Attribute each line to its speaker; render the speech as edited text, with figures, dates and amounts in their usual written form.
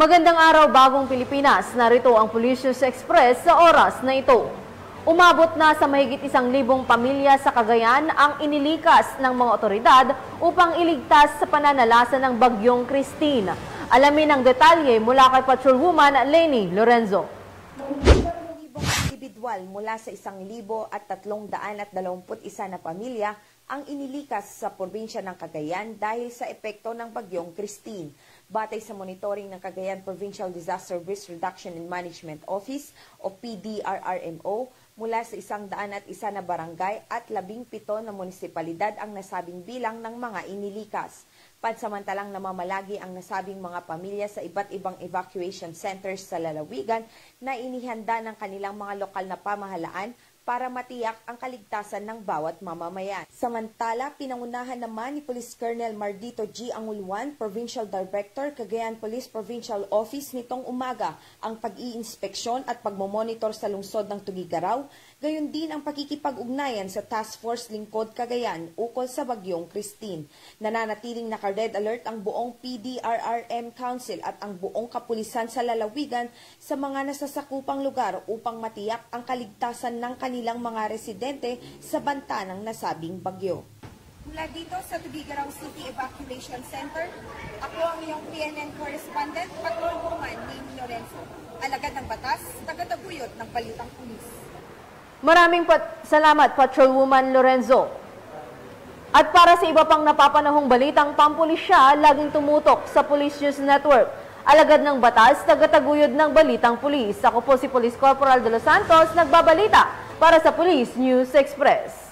Speaker 1: Magandang araw, Bagong Pilipinas. Narito ang Police News Express sa oras na ito. Umabot na sa mahigit 1,000 pamilya sa Cagayan ang inilikas ng mga otoridad upang iligtas sa pananalasa ng bagyong Christine. Alamin ang detalye mula kay Patrolwoman Leni Lorenzo.
Speaker 2: Individual mula sa 1,321 na pamilya ang inilikas sa probinsya ng Cagayan dahil sa epekto ng bagyong Christine. Batay sa monitoring ng Cagayan Provincial Disaster Risk Reduction and Management Office o PDRRMO, mula sa 101 na barangay at 17 na munisipalidad ang nasabing bilang ng mga inilikas. Pansamantalang namamalagi ang nasabing mga pamilya sa iba't ibang evacuation centers sa lalawigan na inihanda ng kanilang mga lokal na pamahalaan para matiyak ang kaligtasan ng bawat mamamayan. Samantala, pinangunahan naman ni Police Colonel Mardito G. Angulwan, Provincial Director, Cagayan Police Provincial Office nitong umaga ang pag-iinspeksyon at pagmomonitor sa lungsod ng Tugigaraw, gayon din ang pakikipag-ugnayan sa Task Force Lingkod Cagayan ukol sa bagyong Christine. Nananatiling naka-red alert ang buong PDRRM Council at ang buong kapulisan sa lalawigan sa mga nasasakupang lugar upang matiyak ang kaligtasan ng kanilang mga residente sa banta ng nasabing bagyo.
Speaker 3: Mula dito sa Tugigaraw City Evacuation Center, ako ang iyong PNN correspondent, Patrolwoman Leni Lorenzo. Alagad ng batas, tagataguyod ng balitang pulis.
Speaker 1: Maraming salamat, Patrolwoman Lorenzo. At para sa iba pang napapanahong balitang pampulisya, laging tumutok sa Police News Network. Alagad ng batas, tagataguyod ng balitang pulis. Ako po si Police Corporal De Los Santos, nagbabalita para sa Police News Express.